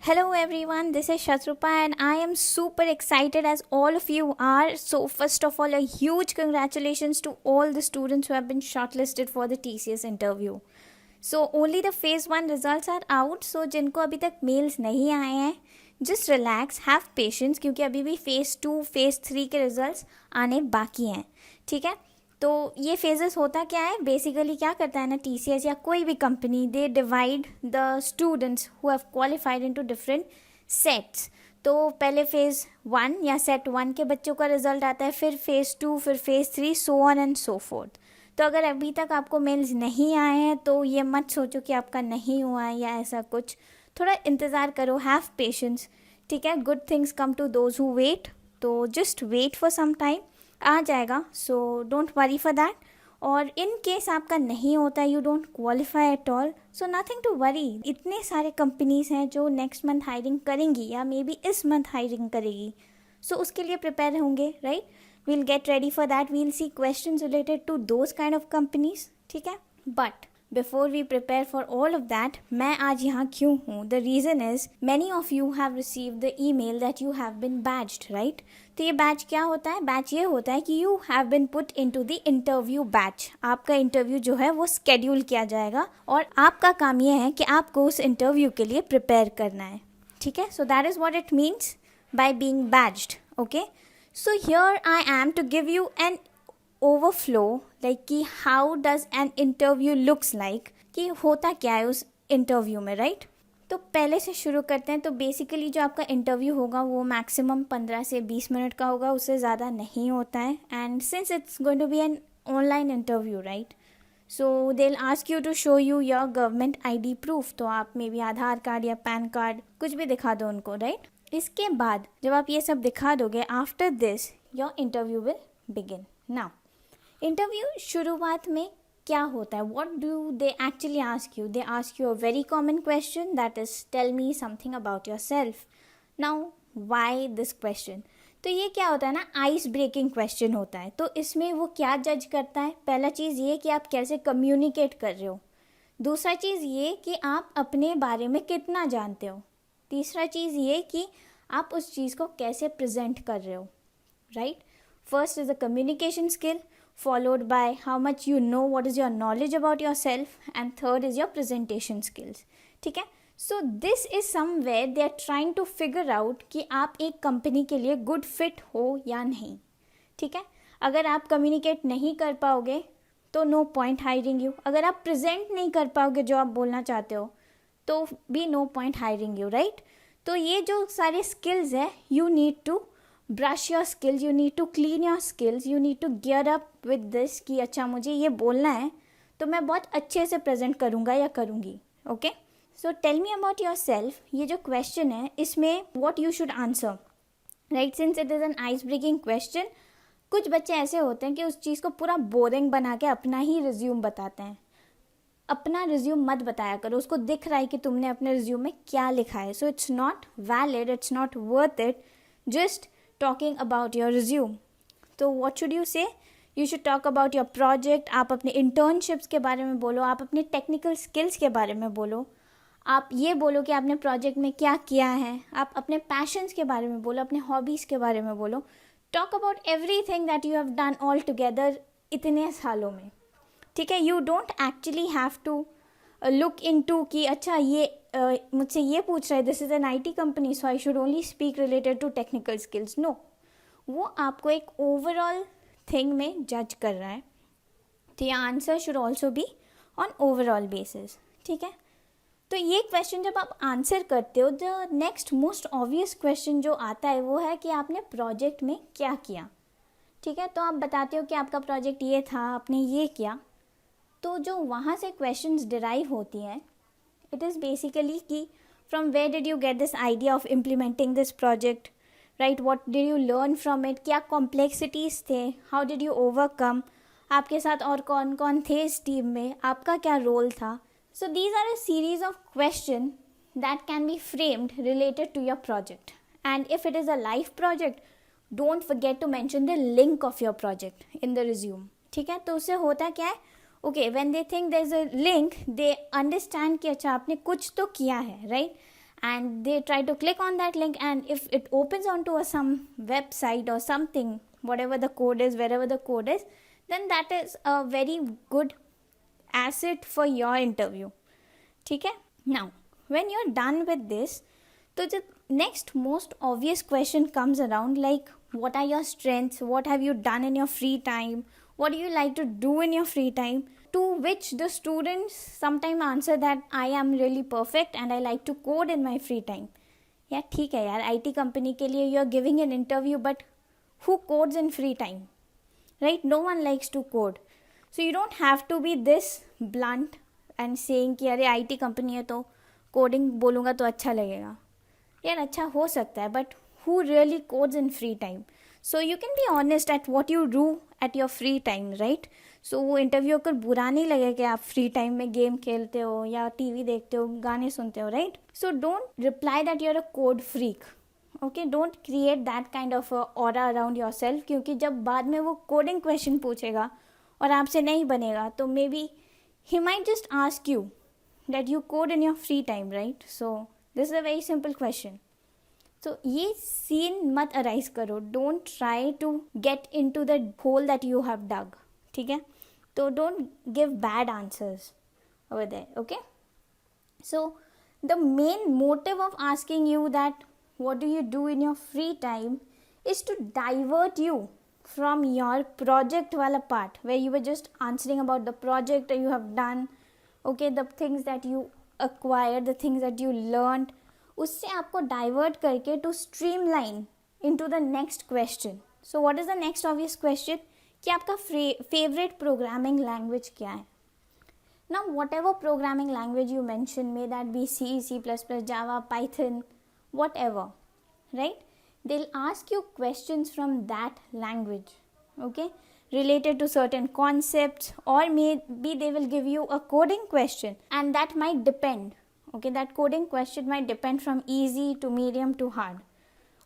Hello everyone, this is Shatrupa and I am super excited as all of you are. So first of all, a huge congratulations to all the students who have been shortlisted for the TCS interview. So only the phase 1 results are out. So जिनको अभी तक mails नहीं आए हैं, just relax, have patience क्योंकि अभी भी phase 2, phase 3 के results आने बाकी हैं. ठीक है. तो ये फेजेस होता क्या है, बेसिकली क्या करता है ना टीसीएस या कोई भी company, they divide the students who have qualified into different sets. तो पहले फेज़ 1 या सेट 1 के बच्चों का रिजल्ट आता है, फिर फेज़ 2, फिर phase 3, so on and so fourth. तो अगर अभी तक आपको मेल्स नहीं आए हैं तो ये मत सोचो कि आपका नहीं हुआ है या ऐसा कुछ. थोड़ा इंतज़ार करो, हैव पेशेंस. ठीक है, good things come to those who wait. तो just wait for some time, आ जाएगा. So don't worry for that. और इन केस आपका नहीं होता, you don't qualify at all, so nothing to worry. इतने सारे कंपनीज हैं जो नेक्स्ट मंथ हायरिंग करेंगी या मे बी इस मंथ हायरिंग करेगी. सो उसके लिए प्रिपेयर होंगे, right. We'll get ready for that. We'll see questions related to those kind of companies. ठीक है, but before we prepare for all of that, मैं आज यहाँ क्यों हूँ? The reason is many of you have received the email that you have been batched, right. तो ये batch क्या होता है? बैच ये होता है कि you have bin put into the interview batch. आपका इंटरव्यू जो है वो स्केड्यूल किया जाएगा और आपका काम ये है कि आपको उस इंटरव्यू के लिए प्रिपेयर करना है. ठीक है, so that is what it means by being batched. Okay, so here I am to give you an overflow, like कि how does an interview looks like, कि होता क्या है उस इंटरव्यू में, राइट. तो पहले से शुरू करते हैं. तो बेसिकली जो आपका इंटरव्यू होगा वो मैक्सिमम 15 से 20 मिनट का होगा, उससे ज़्यादा नहीं होता है. And since it's going to be an online interview, right, so they will ask you to show you your government ID proof. तो आप मे बी आधार कार्ड या पैन कार्ड कुछ भी दिखा दो उनको, राइट. इसके बाद जब आप ये सब दिखा दोगे, after this your interview will begin. Now interview शुरुआत में क्या होता है? What do they actually ask you? They ask you a very common question, that is tell me something about yourself. Now why this question? तो ये क्या होता है ना, आइस ब्रेकिंग क्वेश्चन होता है. तो इसमें वो क्या जज करता है? पहला चीज़ ये कि आप कैसे कम्युनिकेट कर रहे हो. दूसरा चीज़ ये कि आप अपने बारे में कितना जानते हो. तीसरा चीज़ ये कि आप उस चीज़ को कैसे प्रेजेंट कर रहे हो, right. First is the communication skill, followed by how much you know, what is your knowledge about yourself, and third is your presentation skills. ठीक है, so this is somewhere they are trying to figure out कि आप एक company के लिए good fit हो या नहीं. ठीक है, अगर आप कम्युनिकेट नहीं कर पाओगे तो नो पॉइंट हायरिंग यू. अगर आप प्रेजेंट नहीं कर पाओगे जो आप बोलना चाहते हो तो भी no point hiring you, right. तो ये जो सारे स्किल्स है, you need to brush your skills, you need to clean your skills, you need to gear up with this कि अच्छा मुझे ये बोलना है तो मैं बहुत अच्छे से प्रेजेंट करूँगा या करूँगी. Okay, so tell me about yourself. ये जो क्वेश्चन है इसमें what you should answer, right, since it is an ice breaking question. कुछ बच्चे ऐसे होते हैं कि उस चीज़ को पूरा बोरिंग बना के अपना ही रिज्यूम बताते हैं. अपना रिज्यूम मत बताया करो, उसको दिख रहा है कि तुमने अपने रिज्यूम में क्या लिखा है. So it's not valid, it's not worth it just talking about your resume. तो what should you say? You should talk about your project. आप अपने internships के बारे में बोलो, आप अपने technical skills के बारे में बोलो, आप ये बोलो कि आपने project में क्या किया है, आप अपने passions के बारे में बोलो, अपने hobbies के बारे में बोलो. Talk about everything that you have done all together इतने सालों में. ठीक है, you don't actually have to look into कि अच्छा ये मुझसे ये पूछ रहा है, this is an IT company so I should only speak related to technical skills. No, वो आपको एक ओवरऑल थिंग में जज कर रहा है. तो ये answer should also be on overall basis. ठीक है, तो ये क्वेश्चन जब आप आंसर करते हो, the next most obvious question जो आता है वो है कि आपने प्रोजेक्ट में क्या किया. ठीक है, तो आप बताते हो कि आपका प्रोजेक्ट ये था, आपने ये किया. तो जो वहाँ से क्वेश्चंस डिराइव होती हैं, इट इज़ बेसिकली कि from where did you get this idea of implementing this project, right, what did you learn from it, क्या कॉम्प्लेक्सिटीज़ थे, हाउ डिड यू ओवरकम, आपके साथ और कौन कौन थे इस टीम में, आपका क्या रोल था. So these are a series of question that can be framed related to your project. And if it is a live project, don't forget to mention the link of your project in the resume. ठीक है, तो उससे होता क्या है, when they think there's a link, they understand कि अच्छा आपने कुछ तो किया है, right? and they try to click on that link, and if it opens onto some website or something, whatever the code is, wherever the code is, then that is a very good asset for your interview. ठीक है. Now when you're done with this, so the next most obvious question comes around, like what are your strengths, what have you done in your free time, what do you like to do in your free time, to which the students sometimes answer that I am really perfect and I like to code in my free time. यार ठीक है यार, IT company के लिए you are giving an interview, but who codes in free time, right? No one likes to code. So you don't have to be this blunt and saying कि अरे IT company है तो coding बोलूँगा तो अच्छा लगेगा. यार अच्छा हो सकता है, but who really codes in free time? So you can be honest at what you do at your free time, right? So वो इंटरव्यू अगर बुरा नहीं लगे कि आप फ्री टाइम में गेम खेलते हो या टीवी देखते हो, गाने सुनते हो, right? So don't reply that you are a code freak. Okay, don't create that kind of aura around yourself, क्योंकि जब बाद में वो कोडिंग क्वेश्चन पूछेगा और आपसे नहीं बनेगा तो maybe he might just ask you that you code in your free time, right? So this is a very simple question. तो ये सीन मत अराइज करो. Don't try to get in to the hole that you have dug. ठीक है, तो don't give bad answers over there. Okay, so the main motive of asking you that what do you do in your free time is to divert you from your project wala part, where you were just answering about the project that you have done, okay, the things that you acquired, the things that you learned. उससे आपको divert करके to streamline into the next question. So what is the next obvious question? कि आपका favorite programming language क्या है? Now whatever programming language you mention, may that be C, C++, Java, Python, whatever, right? They'll ask you questions from that language, okay, related to certain concepts, or maybe they will give you a coding question, and that might depend, okay, that coding question might depend from easy to medium to hard.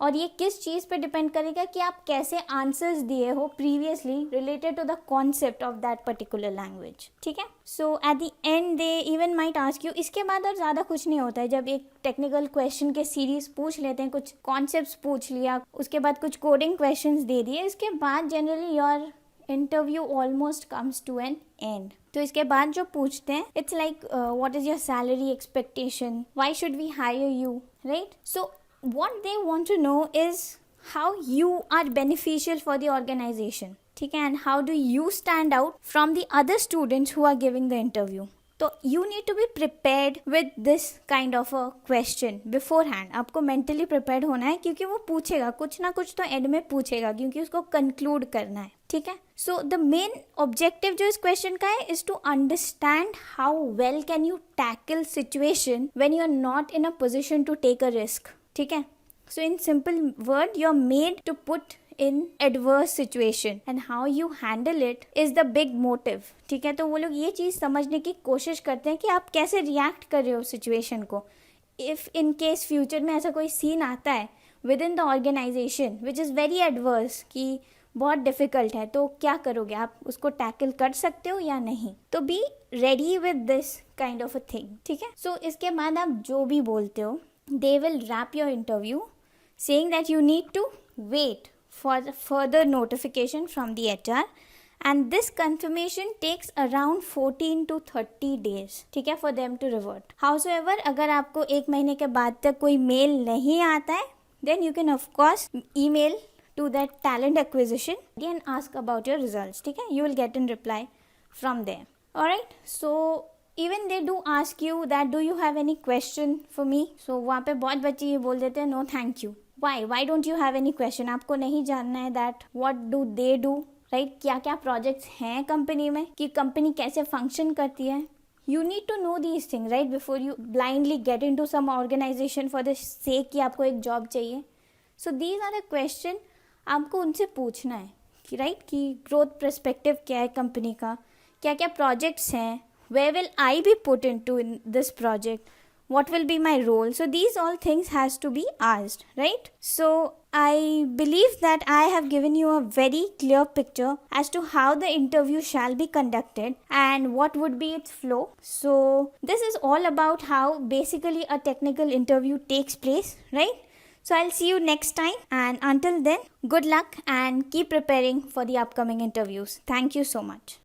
और ये किस चीज़ पे depend करेगा कि आप कैसे answers दिए हो previously related to the concept of that particular language. ठीक है, so at the end they even might ask you. इसके बाद और ज़्यादा कुछ नहीं होता है. जब एक टेक्निकल क्वेश्चन के सीरीज पूछ लेते हैं, कुछ कॉन्सेप्ट्स पूछ लिया, उसके बाद कुछ कोडिंग क्वेश्चंस दे दिए, इसके बाद generally your interview almost comes to an end. तो इसके बाद जो पूछते हैं, it's like what is your salary expectation, why should we hire you, right? So what they want to know is how you are beneficial for the organization, ठीक है, and how do you stand out from the other students who are giving the interview. तो you need to be prepared with this kind of a question beforehand. आपको mentally prepared होना है, क्योंकि वो पूछेगा कुछ ना कुछ तो एंड में पूछेगा, क्योंकि उसको कंक्लूड करना है. ठीक है, सो द मेन ऑब्जेक्टिव जो इस क्वेश्चन का है is to understand how well can you tackle situation when you are not in a position to take a risk. ठीक है, so in simple word you are made to put in adverse situation, and how you handle it is the big motive. ठीक है, तो वो लोग ये चीज़ समझने की कोशिश करते हैं कि आप कैसे रिएक्ट कर रहे हो सिचुएशन को. इफ़ इन केस फ्यूचर में ऐसा कोई सीन आता है within the organization which is very adverse, कि बहुत डिफिकल्ट है, तो क्या करोगे आप? उसको टैकल कर सकते हो या नहीं? तो be ready with this kind of a thing. ठीक है, सो इसके बाद आप जो भी बोलते हो, they will wrap your interview saying that you need to wait for further notification from the HR, and this confirmation takes around 14 to 30 days, ठीक है, for them to revert. However, अगर आपको एक महीने के बाद तक कोई मेल नहीं आता है, then you can of course email to that talent acquisition and ask about your results. ठीक है, you will get a reply from there. Alright, so even they do ask you that do you have any question for me. so वहाँ पे बहुत बच्चे ये बोल देते हैं no thank you. why don't you have any question? आपको नहीं जानना है that what do they do, right? क्या क्या projects हैं कंपनी में, कि कंपनी कैसे फंक्शन करती है. you need to know these things, right, before you blindly get into some organization for the sake कि आपको एक job चाहिए. so these are the question आपको उनसे पूछना है कि राइट, कि ग्रोथ पर्सपेक्टिव क्या है कंपनी का, क्या क्या प्रोजेक्ट्स हैं, where will I be put into in this project, what will be my role. So these all things has to be asked, right? So I believe that I have given you a very clear picture as to how the interview shall be conducted and what would be its flow. So this is all about how basically a technical interview takes place, right? So I'll see you next time, and until then, good luck and keep preparing for the upcoming interviews. Thank you so much.